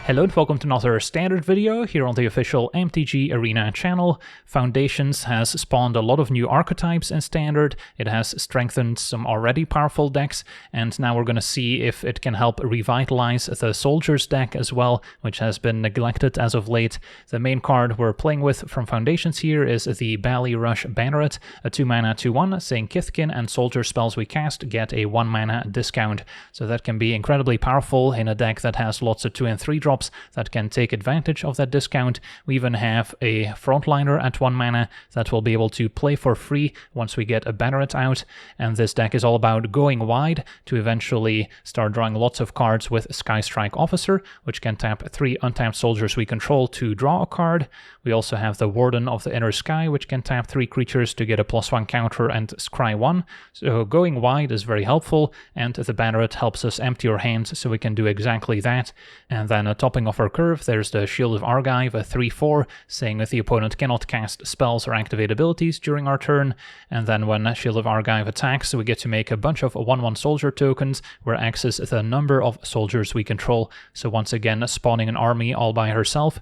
Hello and welcome to another standard video here on the official MTG Arena channel. Foundations has spawned a lot of new archetypes in standard, it has strengthened some already powerful decks, and now we're going to see if it can help revitalize the Soldiers deck as well, which has been neglected as of late. The main card we're playing with from Foundations here is the Ballyrush Banneret, a 2-mana 2/1, saying Kithkin and Soldier spells we cast get a 1-mana discount. So that can be incredibly powerful in a deck that has lots of 2 and 3 drops that can take advantage of that discount. We even have a frontliner at 1 mana that will be able to play for free once we get a Banneret out, and this deck is all about going wide to eventually start drawing lots of cards with Skystrike Officer, which can tap 3 untapped soldiers we control to draw a card. We also have the Warden of the Inner Sky, which can tap 3 creatures to get a +1 counter and scry 1. So going wide is very helpful, and the Banneret helps us empty our hands so we can do exactly that. And then topping off our curve, there's the Shield of Argive, a 3/4, saying that the opponent cannot cast spells or activate abilities during our turn. And then when Shield of Argive attacks, we get to make a bunch of 1/1 soldier tokens, where X is the number of soldiers we control. So once again, spawning an army all by herself.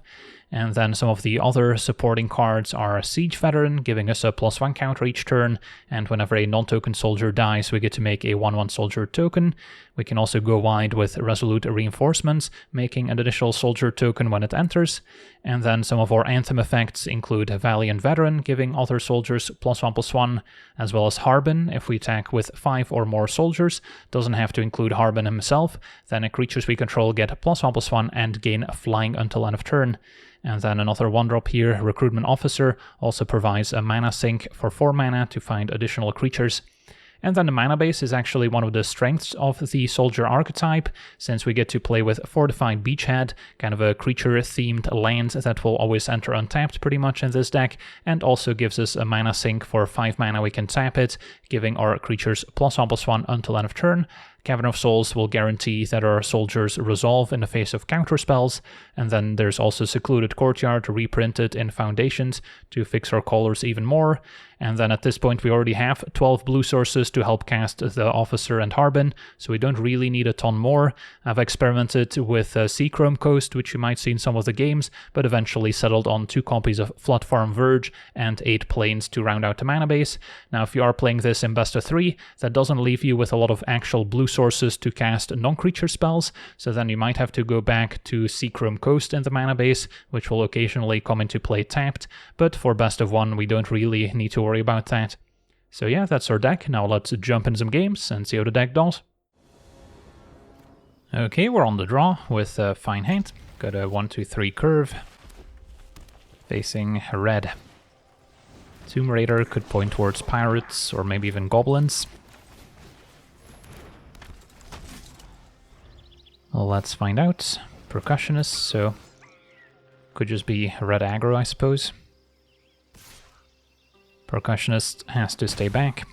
And then some of the other supporting cards are Siege Veteran, giving us a +1 counter each turn, and whenever a non-token soldier dies, we get to make a 1/1 soldier token. We can also go wide with Resolute Reinforcements, making an additional soldier token when it enters. And then some of our Anthem effects include Valiant Veteran, giving other soldiers +1/+1, as well as Harbin if we attack with 5 or more soldiers. Doesn't have to include Harbin himself. Then creatures we control get +1/+1 and gain flying until end of turn. And then another 1-drop here, Recruitment Officer, also provides a mana sink for 4 mana to find additional creatures. And then the mana base is actually one of the strengths of the Soldier archetype, since we get to play with Fortified Beachhead, kind of a creature-themed land that will always enter untapped pretty much in this deck, and also gives us a mana sink for 5 mana we can tap it, giving our creatures +1/+1 until end of turn. Cavern of Souls will guarantee that our soldiers resolve in the face of counterspells, and then there's also Secluded Courtyard reprinted in Foundations to fix our colors even more. And then at this point we already have 12 blue sources to help cast the Officer and Harbin, so we don't really need a ton more. I've experimented with Seachrome Coast, which you might see in some of the games, but eventually settled on 2 copies of Flood Farm Verge and 8 planes to round out the mana base. Now if you are playing this in best of 3, that doesn't leave you with a lot of actual blue sources to cast non-creature spells, so then you might have to go back to Seachrome Coast in the mana base, which will occasionally come into play tapped, but for best of 1 we don't really need to worry about that. So yeah, that's our deck. Now let's jump into some games and see how the deck does. Okay, we're on the draw with a fine hand. Got a 1-2-3 curve, facing red. Tomb Raider could point towards pirates or maybe even goblins. Well, let's find out. Percussionist, so could just be red aggro, I suppose. Percussionist has to stay back.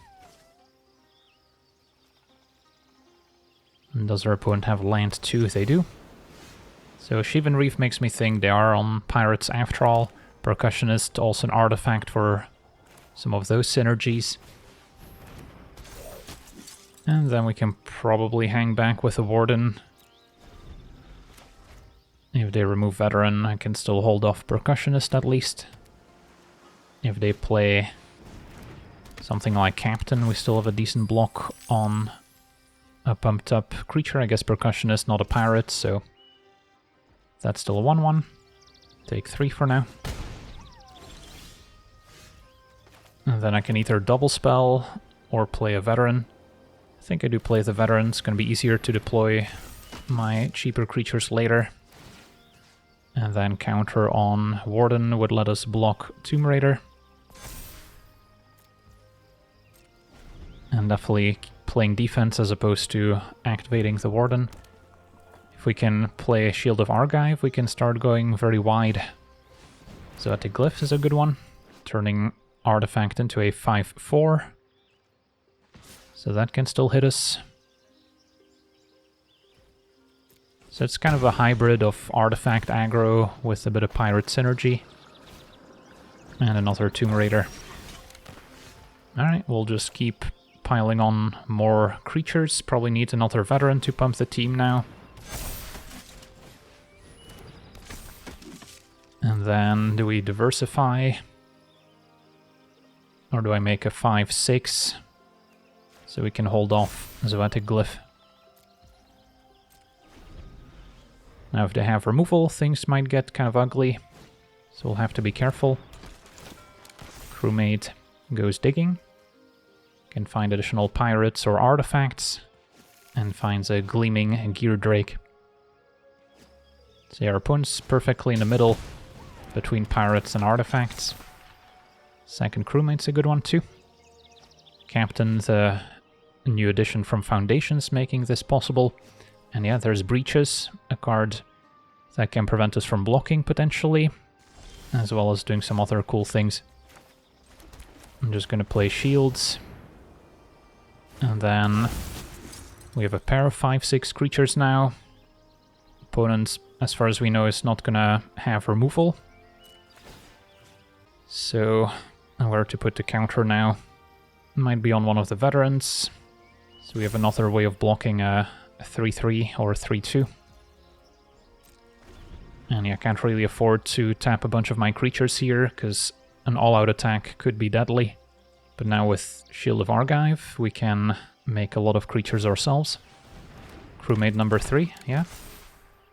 And does our opponent have land too? They do. So Shivan Reef makes me think they are on pirates after all. Percussionist, also an artifact for some of those synergies. And then we can probably hang back with a Warden. If they remove Veteran, I can still hold off Percussionist at least. If they play something like Captain, we still have a decent block on a pumped up creature. I guess Percussionist, not a pirate, so that's still a 1/1. Take 3 for now. And then I can either double spell or play a Veteran. I think I do play the Veteran. It's going to be easier to deploy my cheaper creatures later. And then counter on Warden would let us block Tomb Raider. And definitely playing defense as opposed to activating the Warden. If we can play Shield of Argive, we can start going very wide. Zoetic Glyph is a good one, turning Artifact into a 5/4. So that can still hit us. So it's kind of a hybrid of Artifact aggro with a bit of Pirate synergy. And another Tomb Raider. Alright, we'll just keep piling on more creatures. Probably need another veteran to pump the team now. Then do we diversify? Or do I make a 5/6 so we can hold off Zoetic Glyph? Now if they have removal, things might get kind of ugly, so we'll have to be careful. Crewmate goes digging, can find additional pirates or artifacts, and finds a gleaming gear drake. So our opponent's perfectly in the middle between pirates and artifacts. Second crewmate's a good one too. Captain, the new addition from Foundations, making this possible. And yeah, there's Breaches, a card that can prevent us from blocking potentially, as well as doing some other cool things. I'm just going to play Shields. And then we have a pair of 5/6 creatures now. Opponent, as far as we know, is not going to have removal. So where to put the counter now? Might be on one of the veterans. So we have another way of blocking a 3/3 or a 3/2. And yeah, can't really afford to tap a bunch of my creatures here, because an all-out attack could be deadly. But now with Shield of Argive, we can make a lot of creatures ourselves. Crewmate number 3, yeah.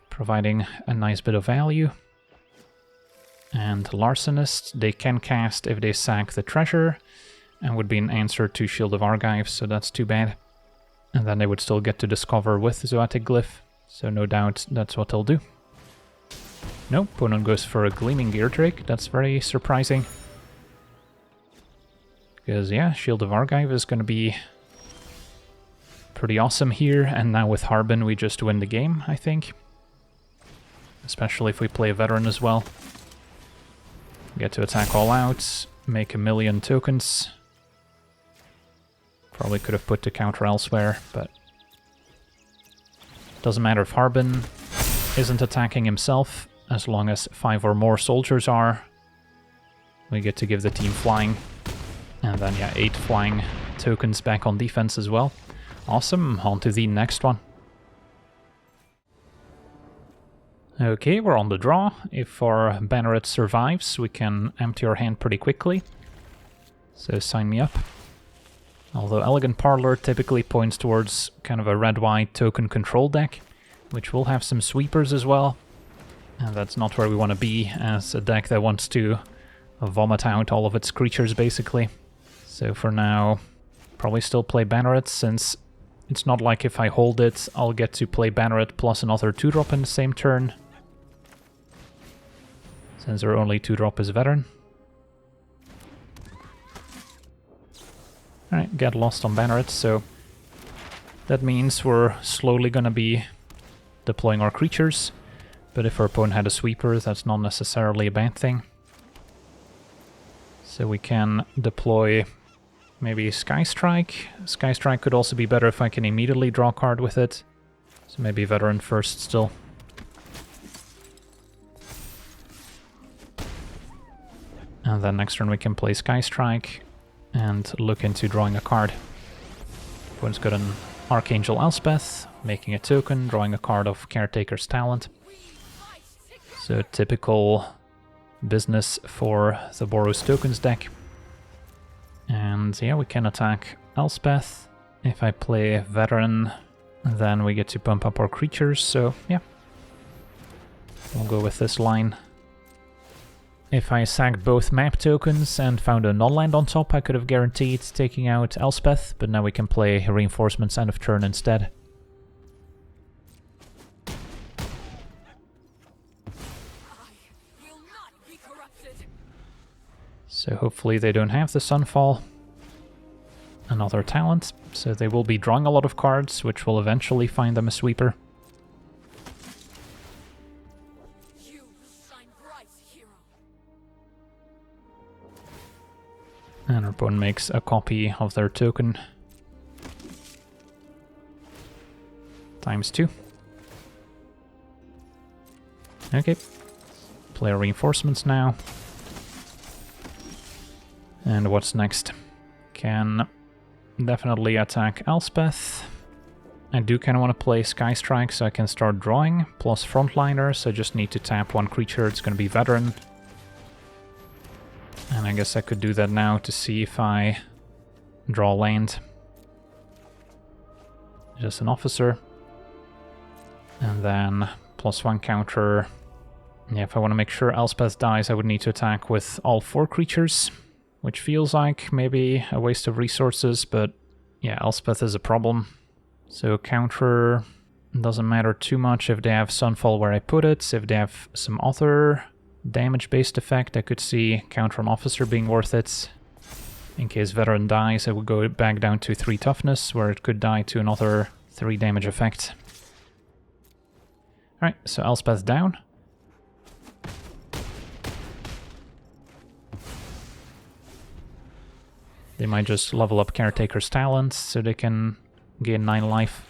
Providing a nice bit of value. And Larcenist, they can cast if they sack the treasure, and would be an answer to Shield of Argive, so that's too bad. And then they would still get to discover with Zoetic Glyph, so no doubt that's what they'll do. No, opponent goes for a Gleaming Gear Drake, that's very surprising. Because yeah, Shield of Argive is going to be pretty awesome here, and now with Harbin we just win the game, I think. Especially if we play a veteran as well. Get to attack all out, make 1,000,000 tokens. Probably could have put the counter elsewhere, but doesn't matter if Harbin isn't attacking himself, as long as 5 or more soldiers are. We get to give the team flying, and then yeah, 8 flying tokens back on defense as well. Awesome, on to the next one. Okay, we're on the draw. If our Banneret survives, we can empty our hand pretty quickly. So sign me up. Although Elegant Parlor typically points towards kind of a red-white token control deck, which will have some sweepers as well. And that's not where we want to be as a deck that wants to vomit out all of its creatures, basically. So for now, probably still play Banneret, since it's not like if I hold it, I'll get to play Banneret plus another 2-drop in the same turn. Since our only 2-drop is Veteran. Alright, get lost on Banneret, so that means we're slowly gonna be deploying our creatures, but if our opponent had a sweeper, that's not necessarily a bad thing. So we can deploy maybe Sky Strike. Sky Strike could also be better if I can immediately draw a card with it. So maybe Veteran first still. And then next turn we can play Sky Strike and look into drawing a card. Opponent's got an Archangel Elspeth, making a token, drawing a card of Caretaker's Talent. So typical business for the Boros Tokens deck. And yeah, we can attack Elspeth. If I play Veteran, then we get to pump up our creatures, so yeah. We'll go with this line. If I sacked both map tokens and found a non-land on top, I could have guaranteed taking out Elspeth, but now we can play Reinforcements end of turn instead. So hopefully they don't have the Sunfall. Another talent, so they will be drawing a lot of cards, which will eventually find them a sweeper. And our opponent makes a copy of their token. ×2. Okay. Play reinforcements now. And what's next? Can definitely attack Elspeth. I do kind of want to play Sky Strike so I can start drawing. Plus Frontliner, so I just need to tap one creature. It's going to be Veteran. And I guess I could do that now to see if I draw land. Just an officer. And then +1 counter. Yeah, if I want to make sure Elspeth dies, I would need to attack with all 4 creatures, which feels like maybe a waste of resources, but yeah, Elspeth is a problem. So counter doesn't matter too much if they have Sunfall where I put it. If they have some other damage-based effect, I could see counter on officer being worth it. In case veteran dies, I would go back down to 3 toughness, where it could die to another 3 damage effect. Alright, so Elspeth down. They might just level up Caretaker's Talent so they can gain 9 life.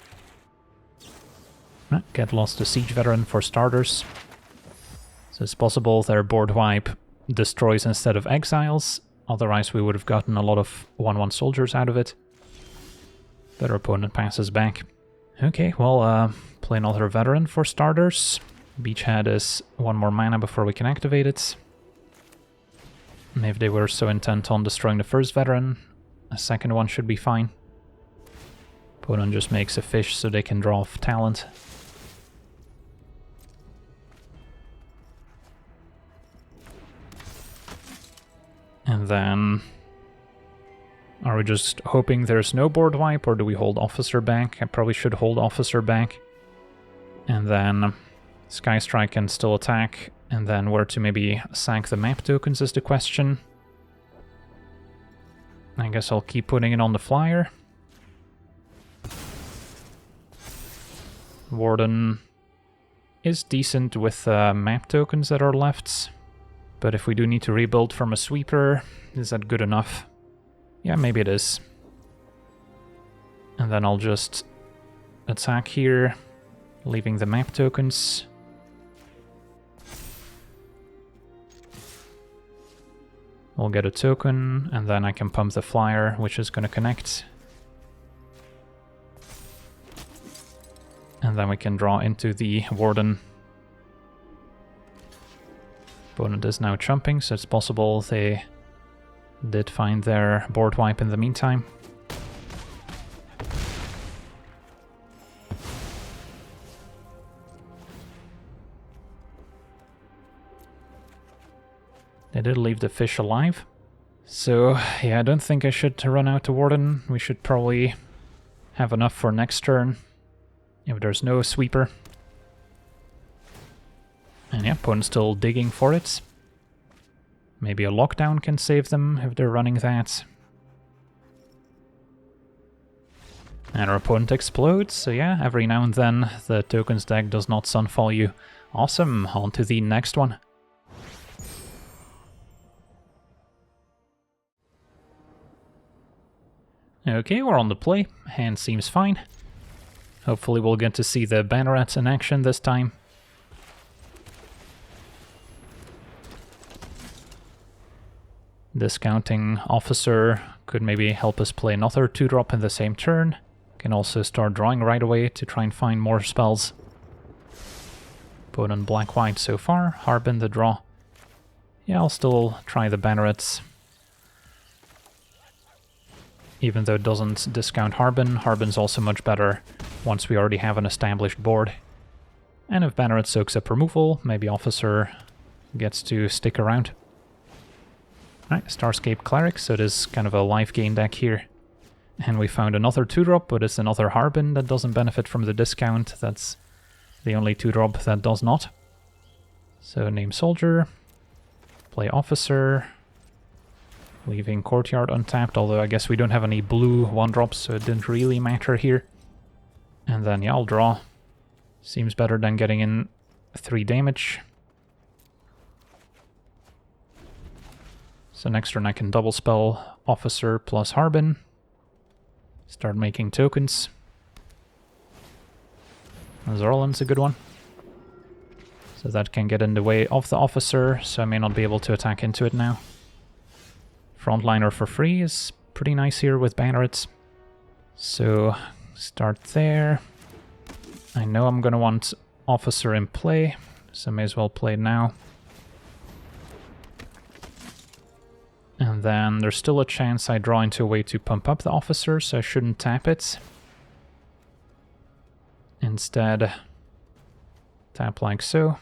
Get lost to Siege Veteran for starters. So it's possible their board wipe destroys instead of exiles. Otherwise we would have gotten a lot of 1/1 soldiers out of it. But our opponent passes back. Okay, well, play another Veteran for starters. Beachhead is 1 more mana before we can activate it. And if they were so intent on destroying the first Veteran, a second one should be fine. Opponent just makes a fish so they can draw off talent. And then... are we just hoping there's no board wipe, or do we hold Officer back? I probably should hold Officer back. And then Sky Strike can still attack. And then where to maybe sack the map tokens is the question. I guess I'll keep putting it on the flyer. Warden is decent with map tokens that are left. But if we do need to rebuild from a sweeper, is that good enough? Yeah, maybe it is. And then I'll just attack here, leaving the map tokens. We'll get a token, and then I can pump the flyer, which is going to connect. And then we can draw into the Warden. Opponent is now chumping, so it's possible they did find their board wipe in the meantime. They did leave the fish alive. So, yeah, I don't think I should run out to Warden. We should probably have enough for next turn, if there's no sweeper. And yeah, opponent's still digging for it. Maybe a lockdown can save them if they're running that. And our opponent explodes, so yeah, every now and then the tokens deck does not sunfall you. Awesome, on to the next one. Okay, we're on the play. Hand seems fine. Hopefully we'll get to see the Banneret in action this time. Discounting Officer could maybe help us play another 2-drop in the same turn. Can also start drawing right away to try and find more spells. Opponent black-white so far. Harbin the draw. Yeah, I'll still try the Bannerets. Even though it doesn't discount Harbin, Harbin's also much better once we already have an established board. And if Banneret soaks up removal, maybe Officer gets to stick around. Alright, Starscape Cleric, so it is kind of a life gain deck here. And we found another 2-drop, but it's another Harbin that doesn't benefit from the discount. That's the only 2-drop that does not. So name Soldier, play Officer, leaving Courtyard untapped, although I guess we don't have any blue 1-drops, so it didn't really matter here. And then yeah, I'll draw. Seems better than getting in 3 damage. So next turn I can double spell Officer plus Harbin. Start making tokens. Zorlin's a good one. So that can get in the way of the Officer, so I may not be able to attack into it now. Frontliner for free is pretty nice here with Bannerets. So start there. I know I'm gonna want Officer in play, so I may as well play it now. And then there's still a chance I draw into a way to pump up the officer, so I shouldn't tap it. Instead, tap like so.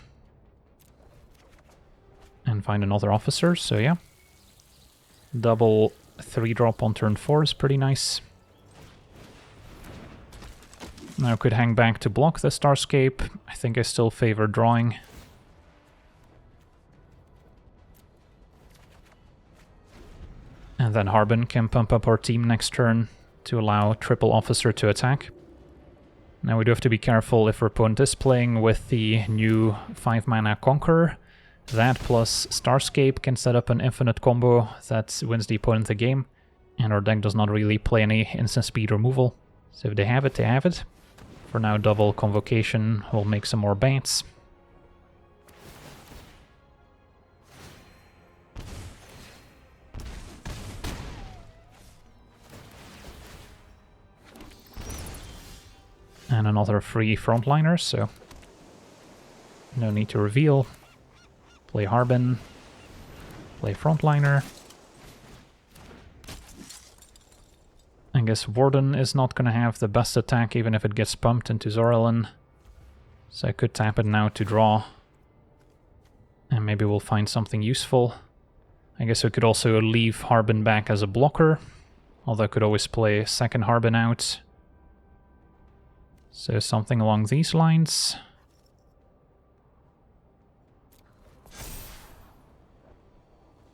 And find another officer, so yeah. Double 3-drop on turn 4 is pretty nice. Now I could hang back to block the Starscape. I think I still favor drawing. And then Harbin can pump up our team next turn to allow triple officer to attack. Now we do have to be careful if our opponent is playing with the new 5-mana Conqueror. That plus Starscape can set up an infinite combo that wins the opponent the game. And our deck does not really play any instant speed removal. So if they have it, they have it. For now, double Convocation will make some more bats. And another free frontliner, so no need to reveal. Play Harbin, play frontliner. I guess Warden is not going to have the best attack even if it gets pumped into Zorelin. So I could tap it now to draw. And maybe we'll find something useful. I guess I could also leave Harbin back as a blocker. Although I could always play second Harbin out. So something along these lines.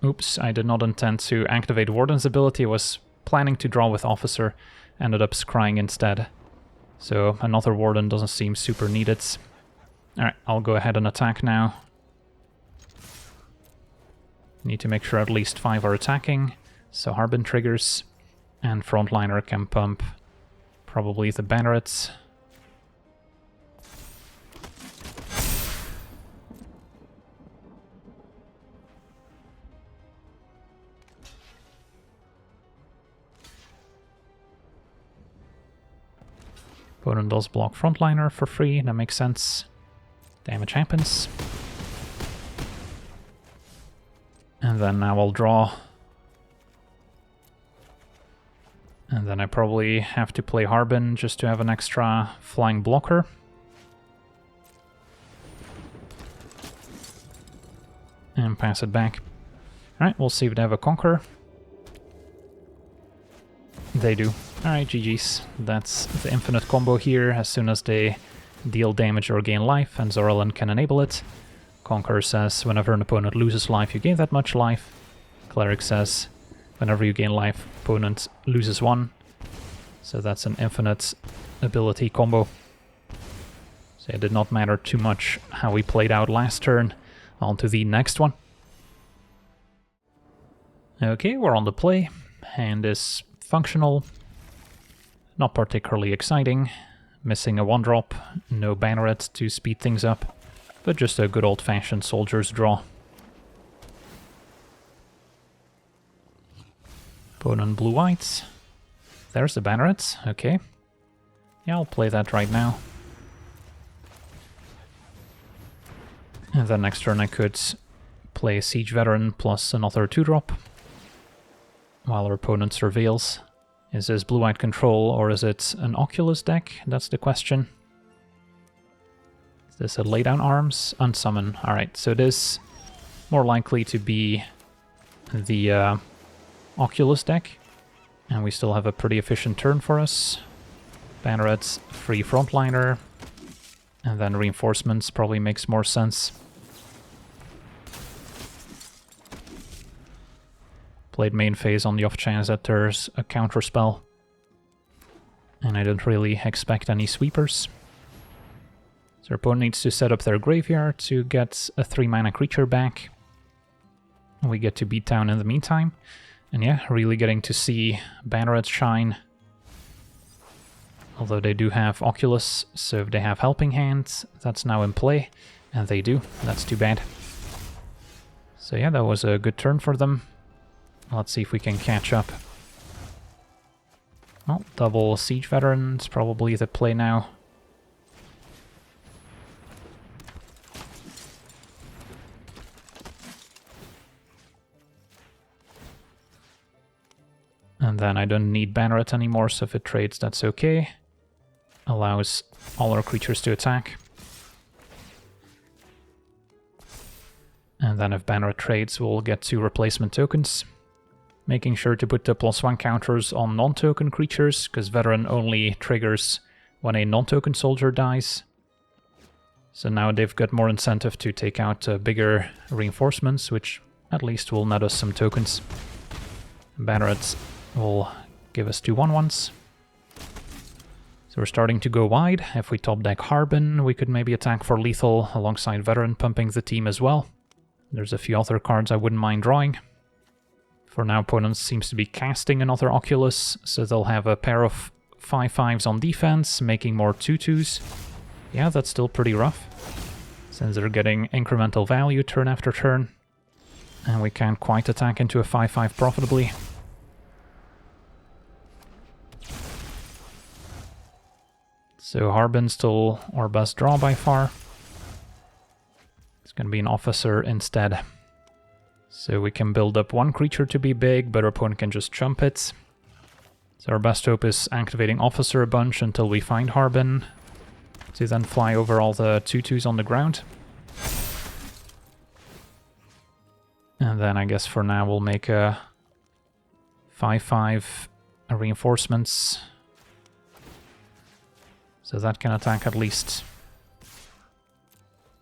Oops, I did not intend to activate Warden's ability. I was planning to draw with Officer, ended up scrying instead. So another Warden doesn't seem super needed. Alright, I'll go ahead and attack now. Need to make sure at least 5 are attacking. So Harbin triggers, and Frontliner can pump probably the Banneret. Opponent does block Frontliner for free, that makes sense. Damage happens. And then now I'll draw. And then I probably have to play Harbin just to have an extra flying blocker. And pass it back. Alright, we'll see if they have a Conqueror. They do. Alright, GG's. That's the infinite combo here. As soon as they deal damage or gain life, and Zorelin can enable it. Conqueror says, whenever an opponent loses life, you gain that much life. Cleric says, whenever you gain life, opponent loses 1. So that's an infinite ability combo. So it did not matter too much how we played out last turn. On to the next one. Okay, we're on the play. Hand is functional. Not particularly exciting. Missing a 1-drop, no Banneret to speed things up, but just a good old-fashioned soldier's draw. Opponent blue-white. There's the Banneret, okay. Yeah, I'll play that right now. And then next turn I could play Siege Veteran plus another 2-drop, while our opponent surveils. Is this blue-white control, or is it an Oculus deck? That's the question. Is this a laydown arms? Unsummon. Alright, so it is more likely to be the Oculus deck. And we still have a pretty efficient turn for us. Banneret, free frontliner. And then reinforcements probably makes more sense. Played main phase on the off chance that there's a counter spell. And I didn't really expect any sweepers. So our opponent needs to set up their graveyard to get a 3-mana creature back. We get to beat down in the meantime. And yeah, really getting to see Banneret shine. Although they do have Oculus, so if they have Helping Hand, that's now in play. And they do, that's too bad. So yeah, that was a good turn for them. Let's see if we can catch up. Well, double Siege Veteran is probably the play now. And then I don't need Banneret anymore, so if it trades, that's okay. Allows all our creatures to attack. And then if Banneret trades, we'll get 2 replacement tokens. Making sure to put the +1 counters on non-token creatures, because Veteran only triggers when a non-token soldier dies. So now they've got more incentive to take out bigger reinforcements, which at least will net us some tokens. Banneret will give us 2 1/1s. So we're starting to go wide. If we top deck Harbin, we could maybe attack for lethal alongside Veteran, pumping the team as well. There's a few other cards I wouldn't mind drawing. For now, opponents seems to be casting another Oculus, so they'll have a pair of 5/5s on defense, making more 2/2s. Yeah, that's still pretty rough, since they're getting incremental value turn after turn, and we can't quite attack into a 5/5 profitably. So Harbin's still our best draw by far. It's going to be an officer instead. So we can build up 1 creature to be big, but our opponent can just chump it. So our best hope is activating officer a bunch until we find Harbin, to then fly over all the 2/2s on the ground. And then I guess for now we'll make a 5/5 reinforcements, so that can attack at least.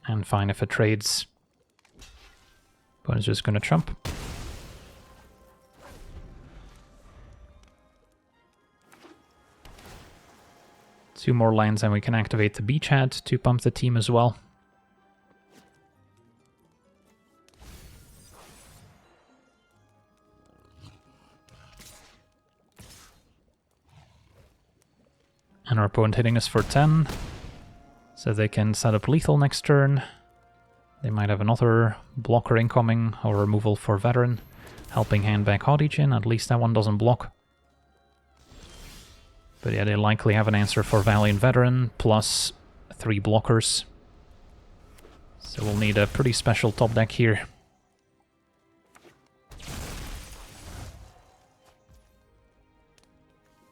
And fine if it trades. But it's just gonna chump. Two more lands and we can activate the beachhead to pump the team as well. And our opponent hitting us for 10, so they can set up lethal next turn. They might have another blocker incoming or removal for Veteran, helping hand back Hodijin. At least that one doesn't block. But yeah, they likely have an answer for Valiant Veteran, plus 3 blockers. So we'll need a pretty special top deck here.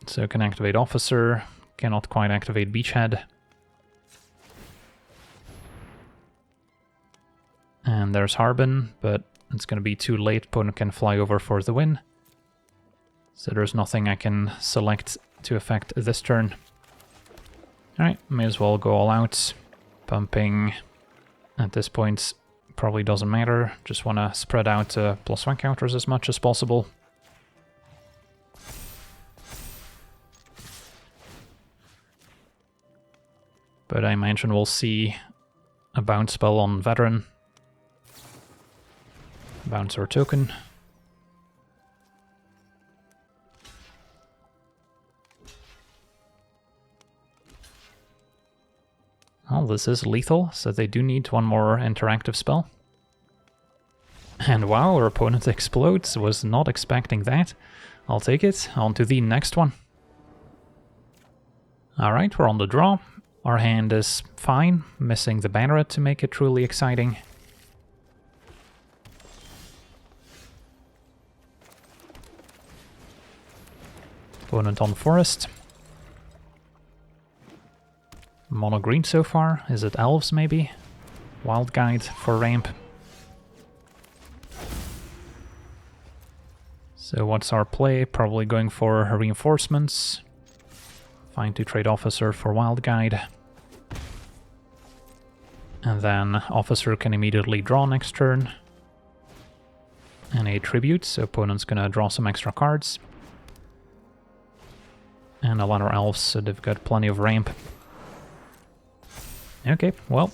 So can activate Officer, cannot quite activate Beachhead. And there's Harbin, but it's going to be too late. Opponent can fly over for the win. So there's nothing I can select to affect this turn. Alright, may as well go all out. Pumping at this point probably doesn't matter. Just want to spread out +1 counters as much as possible. But I imagine we'll see a bounce spell on Veteran. Bounce our token. Well, this is lethal, so they do need one more interactive spell. And wow, our opponent explodes. Was not expecting that. I'll take it. On to the next one. Alright, we're on the draw. Our hand is fine, missing the Banneret to make it truly exciting. Opponent on Forest. Mono green so far. Is it Elves maybe? Wild Guide for ramp. So what's our play? Probably going for reinforcements. Fine to trade Officer for Wild Guide. And then Officer can immediately draw next turn. And a Tribute, so opponent's gonna draw some extra cards. And a lot of Elves, so they've got plenty of ramp. Okay, well,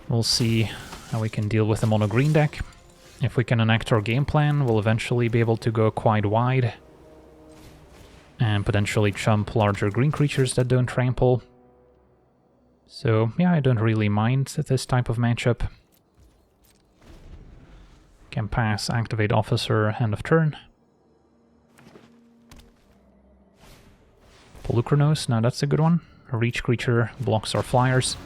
we'll see how we can deal with the mono green deck. If we can enact our game plan, we'll eventually be able to go quite wide and potentially chump larger green creatures that don't trample. So yeah, I don't really mind this type of matchup. Can pass, activate Officer, end of turn. Polukranos, now that's a good one. A reach creature blocks our flyers,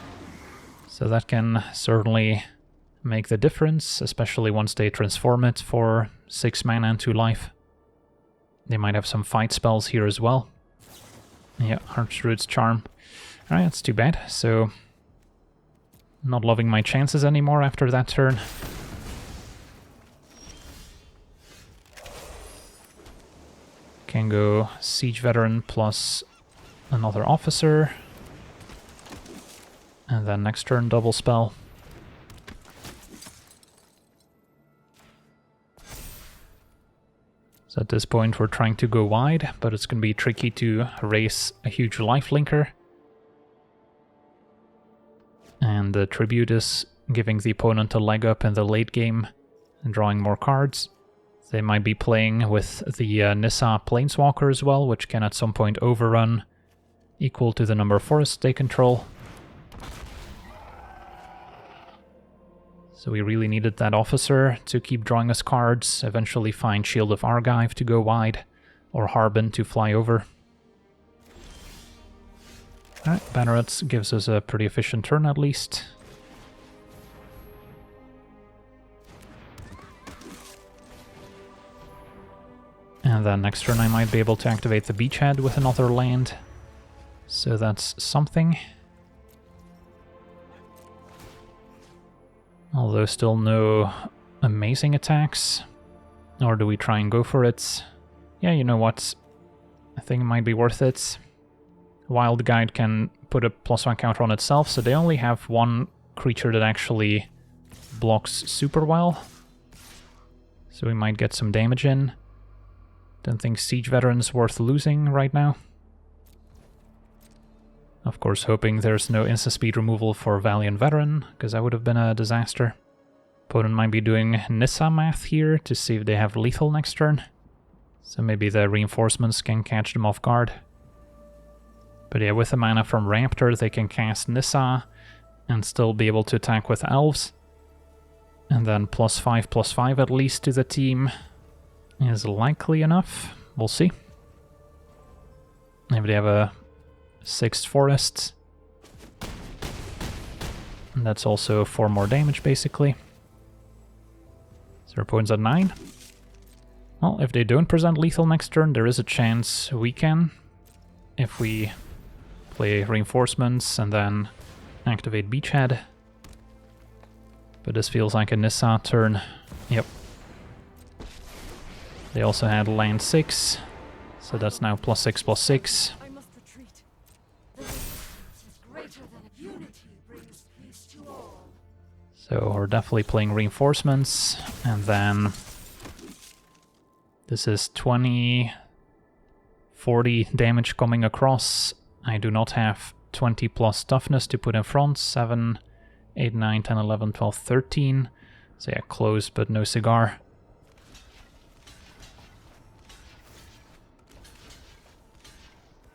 so that can certainly make the difference, especially once they transform it for 6 mana and 2 life. They might have some fight spells here as well. Yeah, Archroot's Charm. Alright, that's too bad. So, not loving my chances anymore after that turn. Can go Siege Veteran plus another Officer. And then next turn double spell. So at this point we're trying to go wide, but it's going to be tricky to raise a huge lifelinker. And the Tribute is giving the opponent a leg up in the late game and drawing more cards. They might be playing with the Nissa Planeswalker as well, which can at some point overrun equal to the number of forests they control. So we really needed that Officer to keep drawing us cards, eventually find Shield of Argive to go wide, or Harbin to fly over. Alright, Banneret gives us a pretty efficient turn at least. And then next turn I might be able to activate the Beachhead with another land. So that's something. Although still no amazing attacks. Or do we try and go for it? Yeah, you know what? I think it might be worth it. Wild Guide can put a +1 counter on itself, so they only have one creature that actually blocks super well. So we might get some damage in. Don't think Siege Veteran's worth losing right now. Of course, hoping there's no insta-speed removal for Valiant Veteran, because that would have been a disaster. Opponent might be doing Nissa math here to see if they have lethal next turn. So maybe the reinforcements can catch them off guard. But yeah, with the mana from Raptor, they can cast Nissa and still be able to attack with Elves. And then +5/+5 at least to the team is likely enough. We'll see. If they have a 6th forest. And that's also 4 more damage, basically. So our opponent's at 9. Well, if they don't present lethal next turn, there is a chance we can. If we play reinforcements and then activate Beachhead. But this feels like a Nissa turn. Yep. They also had land 6, so that's now +6/+6. So we're definitely playing reinforcements, and then this is 20, 40 damage coming across. I do not have 20+ toughness to put in front. 7, 8, 9, 10, 11, 12, 13. So yeah, close but no cigar.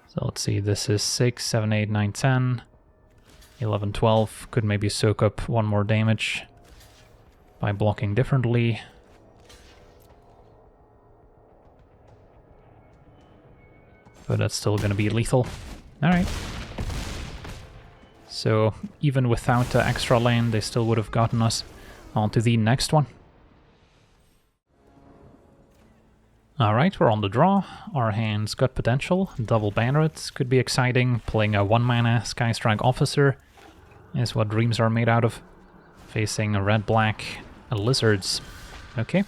So let's see, this is 6, 7, 8, 9, 10. 11, 12, could maybe soak up 1 more damage by blocking differently. But that's still going to be lethal. Alright. So even without the extra land, they still would have gotten us. On to the next one. Alright, we're on the draw. Our hand's got potential. Double Banneret could be exciting. Playing a 1-mana Skystrike Officer is what dreams are made out of. Facing a red-black lizards. Okay.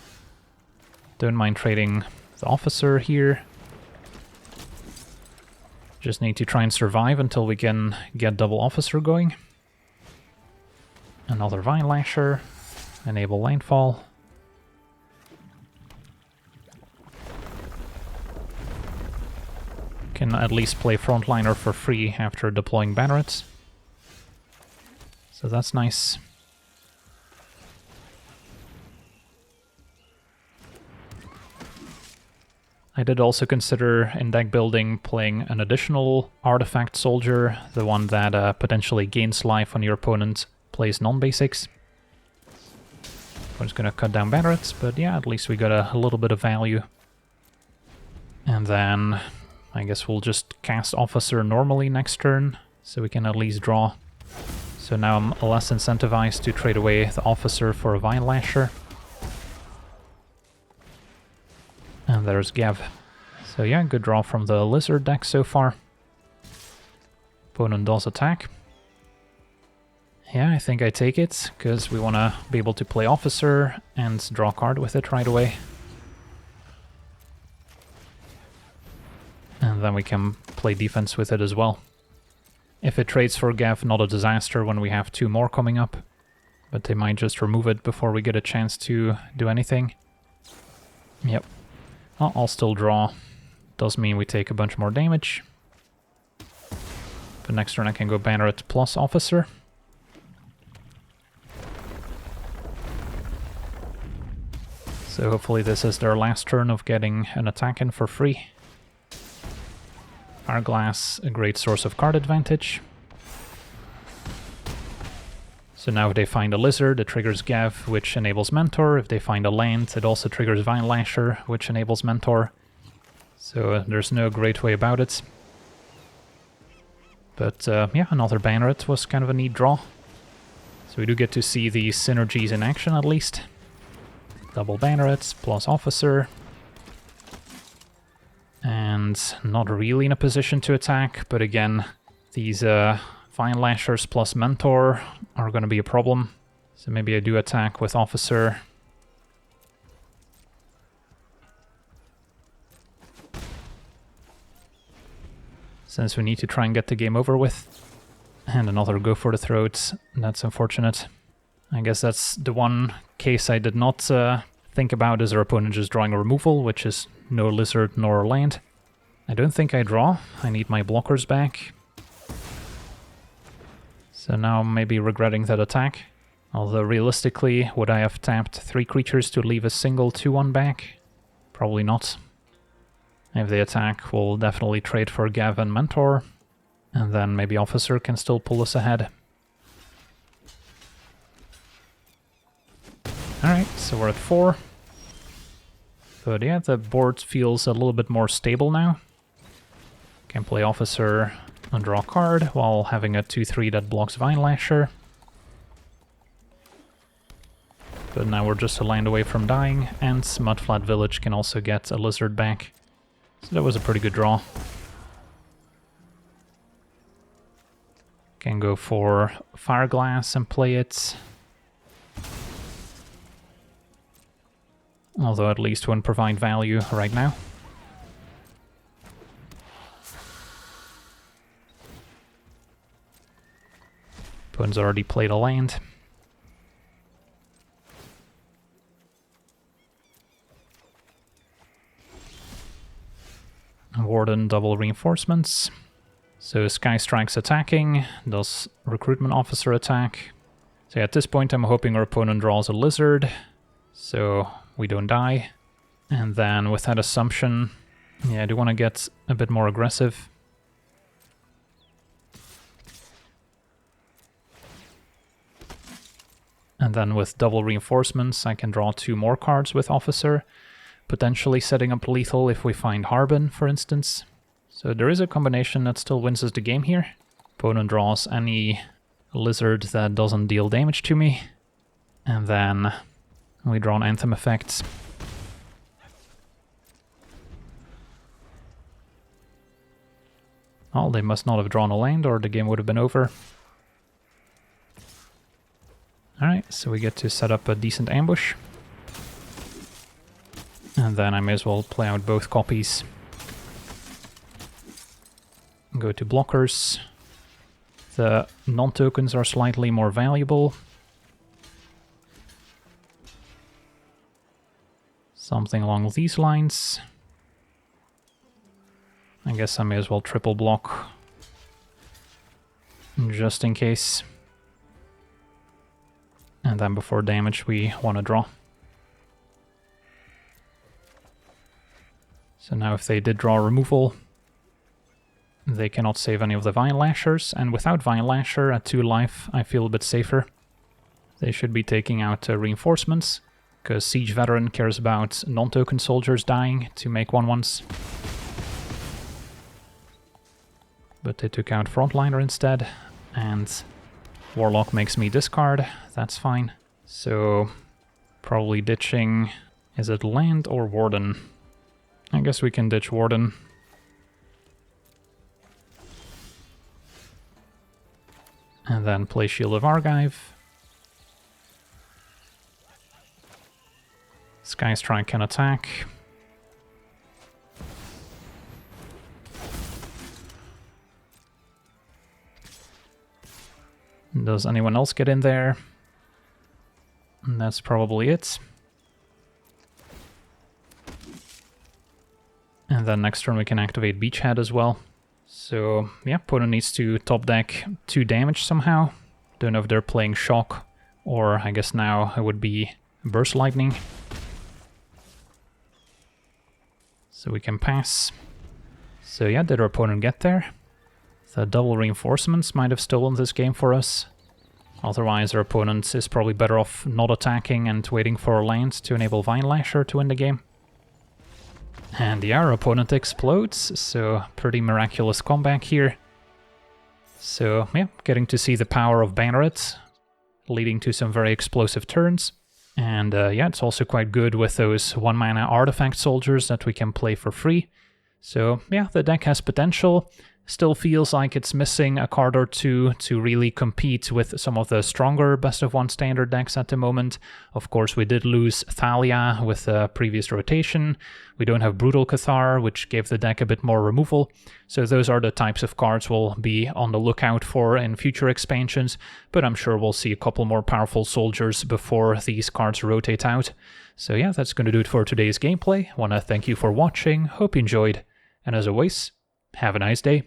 Don't mind trading the Officer here. Just need to try and survive until we can get double Officer going. Another Vine Lasher. Enable Landfall. Can at least play Frontliner for free after deploying Bannerets. So that's nice. I did also consider in deck building playing an additional artifact soldier, the one that potentially gains life when your opponent plays non-basics. I'm just gonna cut down Bannerets, but yeah, at least we got a little bit of value. And then I guess we'll just cast Officer normally next turn, so we can at least draw. So now I'm less incentivized to trade away the Officer for a Vine Lasher. And there's Gav. So yeah, good draw from the Lizard deck so far. Opponent does attack. Yeah, I think I take it, because we want to be able to play Officer and draw a card with it right away. And then we can play defense with it as well. If it trades for Gav, not a disaster when we have 2 more coming up. But they might just remove it before we get a chance to do anything. Yep. Well, I'll still draw. Does mean we take a bunch more damage. But next turn I can go Banneret plus Officer. So hopefully this is their last turn of getting an attack in for free. Fireglass, a great source of card advantage. So now if they find a Lizard, it triggers Gav, which enables Mentor. If they find a land, it also triggers Vine Lasher, which enables Mentor. So there's no great way about it. But yeah, another Banneret was kind of a neat draw. So we do get to see the synergies in action at least. Double Bannerets plus Officer. And not really in a position to attack, but again, these Vine Lashers plus Mentor are going to be a problem. So maybe I do attack with Officer. Since we need to try and get the game over with. And another go for the throat, that's unfortunate. I guess that's the one case I did not think about, is our opponent just drawing a removal, which is no Lizard nor land. I don't think I draw. I need my blockers back. So now I'm maybe regretting that attack. Although realistically, would I have tapped 3 creatures to leave a single 2/1 back? Probably not. If they attack, we'll definitely trade for Gav and Mentor. And then maybe Officer can still pull us ahead. Alright, so we're at 4. But yeah, the board feels a little bit more stable now. Can play Officer and draw a card while having a 2/3 that blocks Vine Lasher. But now we're just a land away from dying, and Mudflat Village can also get a Lizard back. So that was a pretty good draw. Can go for Fireglass and play it. Although at least won't provide value right now. Opponent's already played a land. Warden double reinforcements. So Sky Strike's attacking, does Recruitment Officer attack. So at this point I'm hoping our opponent draws a Lizard, so we don't die. And then with that assumption, yeah, I do want to get a bit more aggressive. And then with double reinforcements I can draw 2 more cards with Officer, potentially setting up lethal if we find Harbin, for instance. So there is a combination that still wins us the game here. Opponent draws any Lizard that doesn't deal damage to me. And then we draw an Anthem effect. Oh, they must not have drawn a land or the game would have been over. Alright, so we get to set up a decent ambush. And then I may as well play out both copies. Go to blockers. The non-tokens are slightly more valuable. Something along these lines. I guess I may as well triple block. Just in case. And then before damage we want to draw. So now if they did draw removal, they cannot save any of the Vine Lashers, and without Vine Lasher at 2 life I feel a bit safer. They should be taking out reinforcements, because Siege Veteran cares about non-token soldiers dying to make 1/1s. But they took out Frontliner instead, and Warlock makes me discard, that's fine. So probably ditching, is it land or Warden? I guess we can ditch Warden. And then play Shield of Archive. Skystrike can attack. Does anyone else get in there? And that's probably it. And then next turn we can activate Beachhead as well. So yeah, opponent needs to top deck 2 damage somehow. Don't know if they're playing Shock, or I guess now it would be Burst Lightning. So we can pass. So yeah, did our opponent get there? The double reinforcements might have stolen this game for us. Otherwise, our opponent is probably better off not attacking and waiting for land to enable Vine Lasher to win the game. And yeah, our opponent explodes, so pretty miraculous comeback here. So yeah, getting to see the power of Banneret, leading to some very explosive turns. And yeah, it's also quite good with those 1-mana artifact soldiers that we can play for free. So yeah, the deck has potential. Still feels like it's missing a card or two to really compete with some of the stronger best-of-1 standard decks at the moment. Of course, we did lose Thalia with the previous rotation. We don't have Brutal Cathar, which gave the deck a bit more removal. So those are the types of cards we'll be on the lookout for in future expansions, but I'm sure we'll see a couple more powerful soldiers before these cards rotate out. So yeah, that's going to do it for today's gameplay. Want to thank you for watching, hope you enjoyed, and as always, have a nice day.